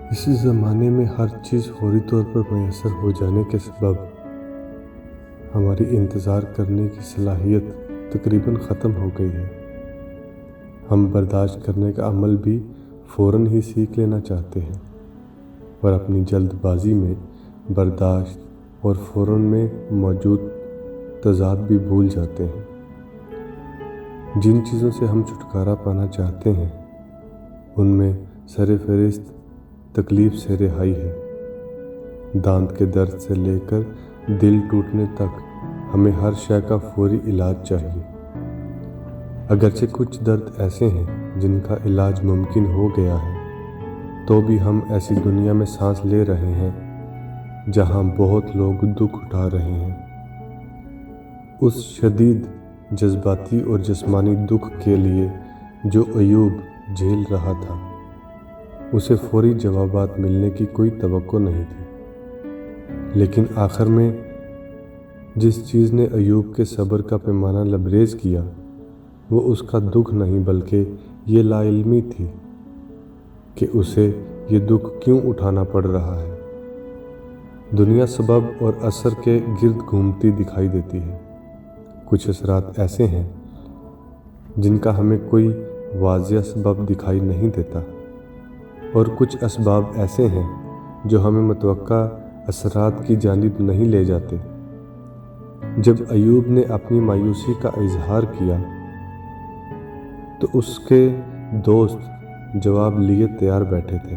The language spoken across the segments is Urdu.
اس زمانے میں ہر چیز فوری طور پر میسر ہو جانے کے سبب ہماری انتظار کرنے کی صلاحیت تقریباً ختم ہو گئی ہے۔ ہم برداشت کرنے کا عمل بھی فوراً ہی سیکھ لینا چاہتے ہیں اور اپنی جلد بازی میں برداشت اور فوراً میں موجود تضاد بھی بھول جاتے ہیں۔ جن چیزوں سے ہم چھٹکارا پانا چاہتے ہیں ان میں سر فہرست تکلیف سے رہائی ہے۔ دانت کے درد سے لے کر دل ٹوٹنے تک ہمیں ہر شے کا فوری علاج چاہیے۔ اگرچہ کچھ درد ایسے ہیں جن کا علاج ممکن ہو گیا ہے، تو بھی ہم ایسی دنیا میں سانس لے رہے ہیں جہاں بہت لوگ دکھ اٹھا رہے ہیں۔ اس شدید جذباتی اور جسمانی دکھ کے لیے جو ایوب جھیل رہا تھا، اسے فوری جوابات ملنے کی کوئی توقع نہیں تھی، لیکن آخر میں جس چیز نے ایوب کے صبر کا پیمانہ لبریز کیا وہ اس کا دکھ نہیں بلکہ یہ لا علمی تھی کہ اسے یہ دکھ کیوں اٹھانا پڑ رہا ہے۔ دنیا سبب اور اثر کے گرد گھومتی دکھائی دیتی ہے۔ کچھ اثرات ایسے ہیں جن کا ہمیں کوئی واضح سبب دکھائی نہیں دیتا، اور کچھ اسباب ایسے ہیں جو ہمیں متوقع اثرات کی جانب نہیں لے جاتے۔ جب ایوب نے اپنی مایوسی کا اظہار کیا تو اس کے دوست جواب لیے تیار بیٹھے تھے۔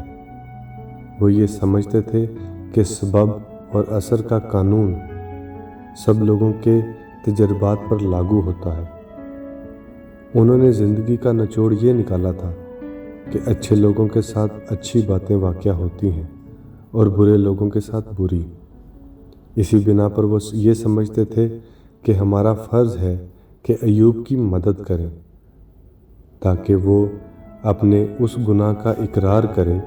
وہ یہ سمجھتے تھے کہ سبب اور اثر کا قانون سب لوگوں کے تجربات پر لاگو ہوتا ہے۔ انہوں نے زندگی کا نچوڑ یہ نکالا تھا کہ اچھے لوگوں کے ساتھ اچھی باتیں واقع ہوتی ہیں اور برے لوگوں کے ساتھ بری۔ اسی بنا پر وہ یہ سمجھتے تھے کہ ہمارا فرض ہے کہ ایوب کی مدد کریں تاکہ وہ اپنے اس گناہ کا اقرار کرے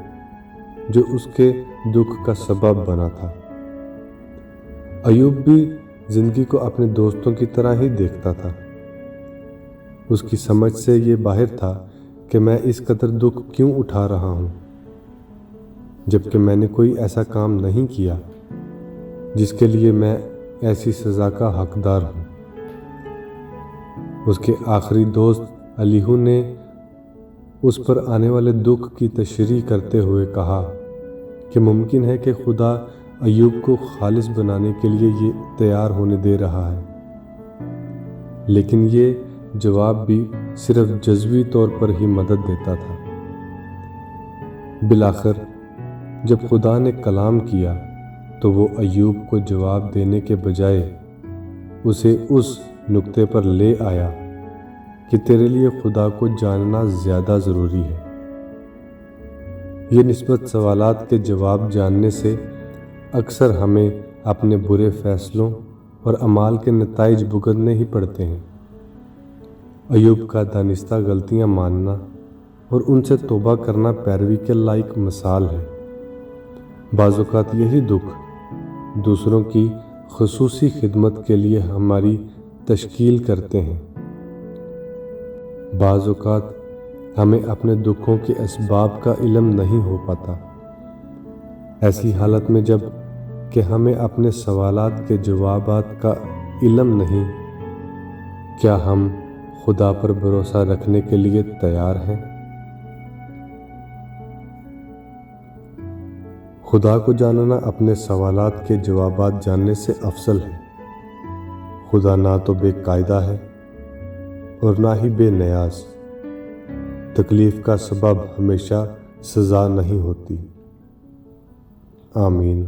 جو اس کے دکھ کا سبب بنا تھا۔ ایوب بھی زندگی کو اپنے دوستوں کی طرح ہی دیکھتا تھا۔ اس کی سمجھ سے یہ باہر تھا کہ میں اس قدر دکھ کیوں اٹھا رہا ہوں، جبکہ میں نے کوئی ایسا کام نہیں کیا جس کے لیے میں ایسی سزا کا حقدار ہوں۔ اس کے آخری دوست الیہو نے اس پر آنے والے دکھ کی تشریح کرتے ہوئے کہا کہ ممکن ہے کہ خدا ایوب کو خالص بنانے کے لیے یہ تیار ہونے دے رہا ہے، لیکن یہ جواب بھی صرف جزوی طور پر ہی مدد دیتا تھا۔ بالآخر جب خدا نے کلام کیا تو وہ ایوب کو جواب دینے کے بجائے اسے اس نقطے پر لے آیا کہ تیرے لیے خدا کو جاننا زیادہ ضروری ہے۔ یہ نسبت سوالات کے جواب جاننے سے اکثر ہمیں اپنے برے فیصلوں اور اعمال کے نتائج بھگتنے ہی پڑتے ہیں۔ ایوب کا دانستہ غلطیاں ماننا اور ان سے توبہ کرنا پیروی کے لائق مثال ہے۔ بعض اوقات یہی دکھ دوسروں کی خصوصی خدمت کے لیے ہماری تشکیل کرتے ہیں۔ بعض اوقات ہمیں اپنے دکھوں کے اسباب کا علم نہیں ہو پاتا۔ ایسی حالت میں جب کہ ہمیں اپنے سوالات کے جوابات کا علم نہیں، کیا ہم خدا پر بھروسہ رکھنے کے لیے تیار ہیں؟ خدا کو جاننا اپنے سوالات کے جوابات جاننے سے افضل ہے۔ خدا نہ تو بے قاعدہ ہے اور نہ ہی بے نیاز۔ تکلیف کا سبب ہمیشہ سزا نہیں ہوتی۔ آمین۔